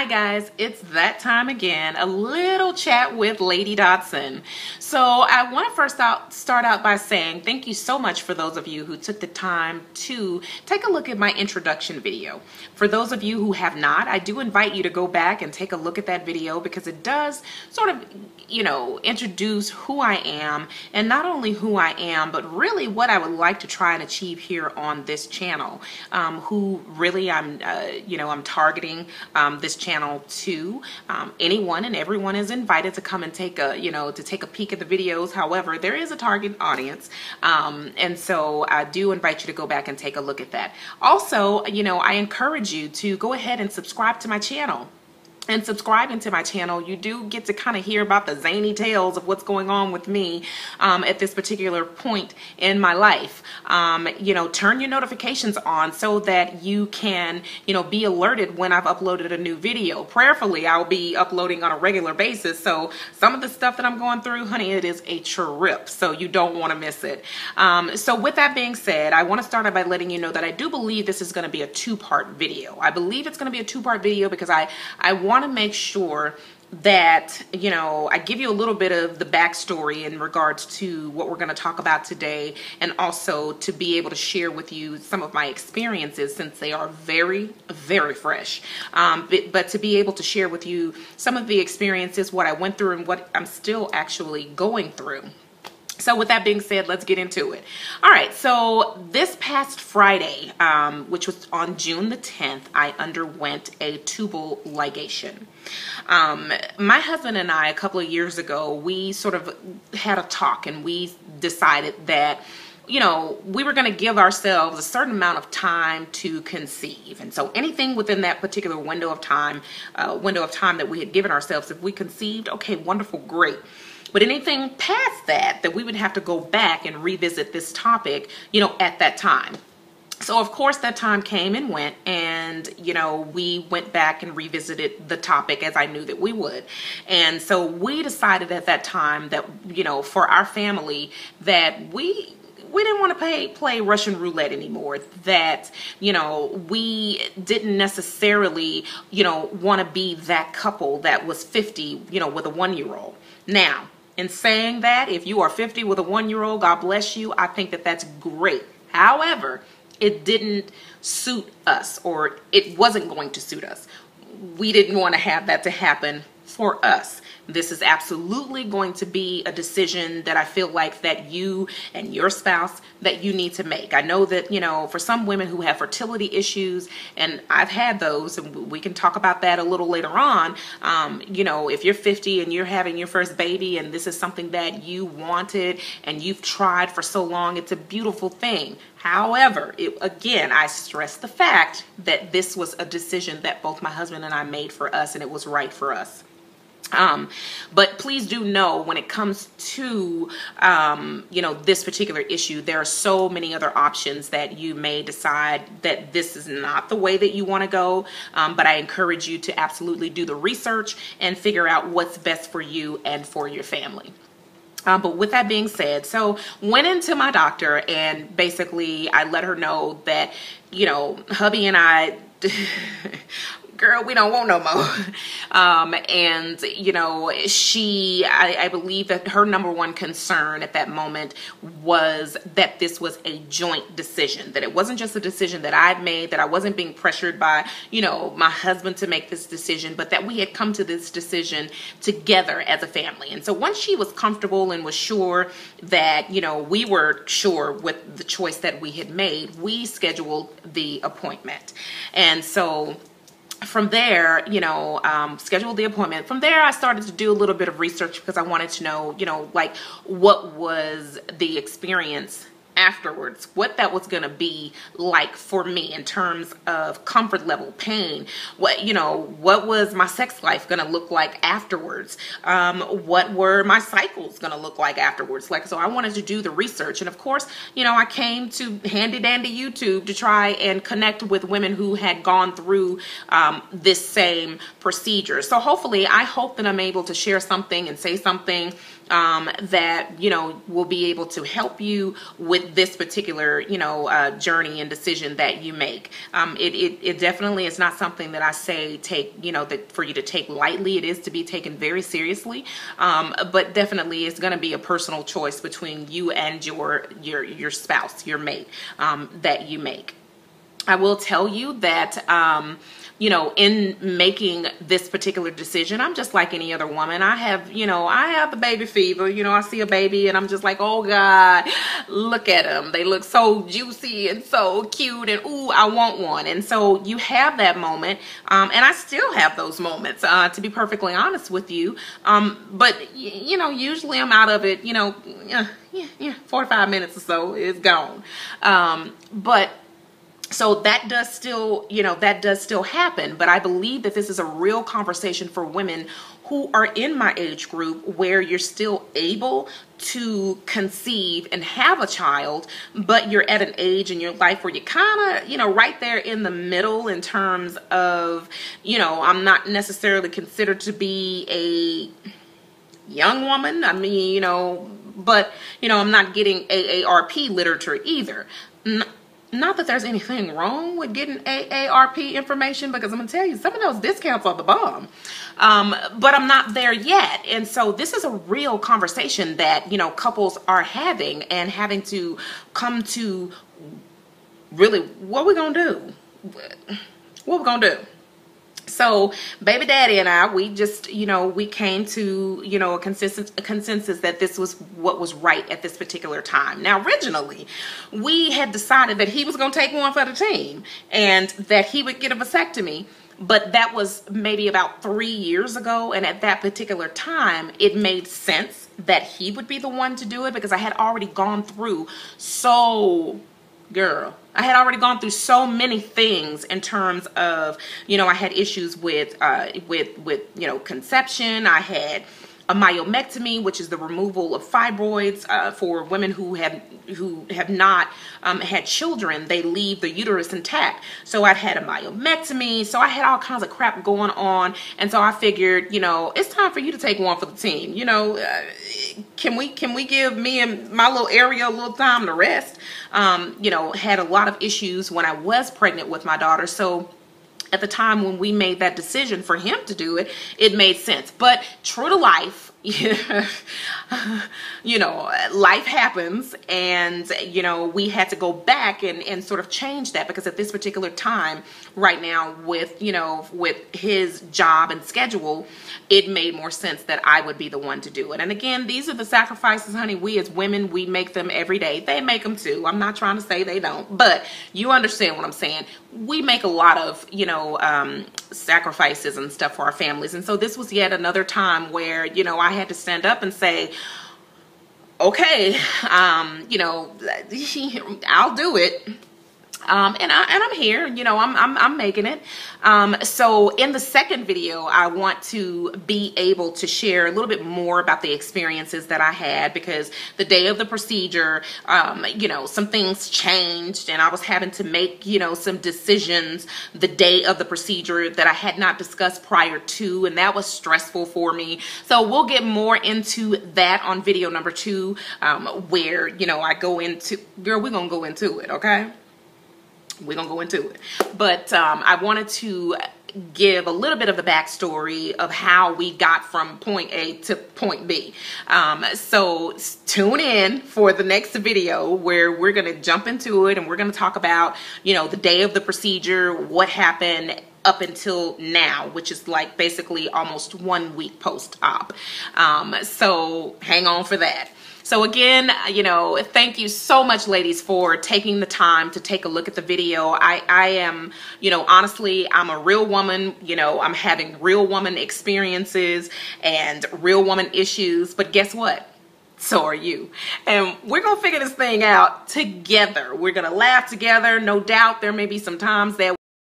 Hi guys, it's that time again, a little chat with Lady Dotson. So I want to first start out by saying thank you so much for those of you who took the time to take a look at my introduction video. For those of you who have not, I do invite you to go back and take a look at that video because it does sort of, introduce who I am, and not only who I am, but really what I would like to try and achieve here on this channel. Who really I'm targeting this channel to. Anyone and everyone is invited to come and take a peek at the videos. However, there is a target audience, and so I do invite you to go back and take a look at that. Also, I encourage you to go ahead and subscribe to my channel. And subscribing to my channel, you do get to kind of hear about the zany tales of what's going on with me at this particular point in my life. Turn your notifications on so that you can, be alerted when I've uploaded a new video. Prayerfully, I'll be uploading on a regular basis. So some of the stuff that I'm going through, honey, it is a trip. So you don't want to miss it. So with that being said, I want to start out by letting you know that I do believe this is going to be a two-part video. I believe it's going to be a two-part video because I want to make sure that I give you a little bit of the backstory in regards to what we're going to talk about today, and also to be able to share with you some of my experiences since they are very, very fresh, but to be able to share with you some of the experiences, what I went through and what I'm still actually going through. So with that being said, let's get into it. All right, so this past Friday, which was on June the 10th, I underwent a tubal ligation. My husband and I, a couple of years ago, we sort of had a talk, and we decided that we were going to give ourselves a certain amount of time to conceive. And so anything within that particular window of time that we had given ourselves, if we conceived, okay, wonderful, great. But anything past that we would have to go back and revisit this topic, at that time. So of course that time came and went, and we went back and revisited the topic as I knew that we would. And so we decided at that time that, for our family, that we didn't want to play Russian roulette anymore, that, we didn't necessarily, want to be that couple that was 50, with a 1-year-old. Now, in saying that, if you are 50 with a 1-year-old, God bless you. I think that that's great. However, it didn't suit us, or it wasn't going to suit us. We didn't want to have that to happen for us. This is absolutely going to be a decision that I feel like that you and your spouse, that you need to make. I know that, for some women who have fertility issues, and I've had those, and we can talk about that a little later on, if you're 50 and you're having your first baby, and this is something that you wanted and you've tried for so long, it's a beautiful thing. However, again, I stress the fact that this was a decision that both my husband and I made for us, and it was right for us. But please do know, when it comes to, this particular issue, there are so many other options that you may decide that this is not the way that you want to go. But I encourage you to absolutely do the research and figure out what's best for you and for your family. But with that being said, so went into my doctor, and basically I let her know that, hubby and I, girl, we don't want no more. And I believe that her number one concern at that moment was that this was a joint decision, that it wasn't just a decision that I'd made, that I wasn't being pressured by, my husband to make this decision, but that we had come to this decision together as a family. And so once she was comfortable and was sure that, we were sure with the choice that we had made, we scheduled the appointment. And so from there, scheduled the appointment. From there, I started to do a little bit of research because I wanted to know, like, what was the experience afterwards, what that was going to be like for me in terms of comfort level, pain, what was my sex life going to look like afterwards, what were my cycles going to look like afterwards. So I wanted to do the research, and of course, I came to handy dandy YouTube to try and connect with women who had gone through this same procedure. So hopefully, I hope that I'm able to share something and say something that will be able to help you with with this particular, journey and decision that you make. It definitely is not something that I say take, that for you to take lightly. It is to be taken very seriously, but definitely it's going to be a personal choice between you and your spouse, your mate, that you make. I will tell you that, in making this particular decision, I'm just like any other woman. I have the baby fever. I see a baby and I'm just like, oh God, look at them. They look so juicy and so cute, and ooh, I want one. And so you have that moment. And I still have those moments, to be perfectly honest with you. But usually I'm out of it, 45 minutes or so, it's gone. So that does still happen, but I believe that this is a real conversation for women who are in my age group, where you're still able to conceive and have a child, but you're at an age in your life where you kind of, right there in the middle in terms of, I'm not necessarily considered to be a young woman. I mean, but, I'm not getting AARP literature either. Not that there's anything wrong with getting AARP information, because I'm going to tell you, some of those discounts are the bomb. But I'm not there yet. And so this is a real conversation that, couples are having, and having to come to really, what we're going to do? What we're going to do? So baby daddy and I, we just, we came to, a consensus that this was what was right at this particular time. Now, originally, we had decided that he was going to take one for the team and that he would get a vasectomy. But that was maybe about 3 years ago. And at that particular time, it made sense that he would be the one to do it, because I had already gone through I had already gone through so many things in terms of, I had issues with conception. I had a myomectomy, which is the removal of fibroids for women who have not had children. They leave the uterus intact. So I'd had a myomectomy. So I had all kinds of crap going on. And so I figured, it's time for you to take one for the team. Can we give me and my little area a little time to rest? Had a lot of issues when I was pregnant with my daughter. So at the time when we made that decision for him to do it, it made sense. But true to life, life happens, and, we had to go back and sort of change that, because at this particular time right now with his job and schedule, it made more sense that I would be the one to do it. And again, these are the sacrifices, honey. We as women, we make them every day. They make them too. I'm not trying to say they don't, but you understand what I'm saying. We make a lot of, sacrifices and stuff for our families. And so this was yet another time where, I had to stand up and say, okay, I'll do it. And I'm here, I'm making it. So in the second video, I want to be able to share a little bit more about the experiences that I had, because the day of the procedure, some things changed, and I was having to make, some decisions the day of the procedure that I had not discussed prior to, and that was stressful for me. So we'll get more into that on video number 2, where, I go into, girl, we're going to go into it. Okay. We're going to go into it. But I wanted to give a little bit of the backstory of how we got from point A to point B. So tune in for the next video, where we're going to jump into it, and we're going to talk about, the day of the procedure, what happened up until now, which is like basically almost 1 week post-op. So hang on for that. So again, thank you so much, ladies, for taking the time to take a look at the video. I am, honestly, I'm a real woman. I'm having real woman experiences and real woman issues. But guess what? So are you. And we're going to figure this thing out together. We're going to laugh together. No doubt there may be some times that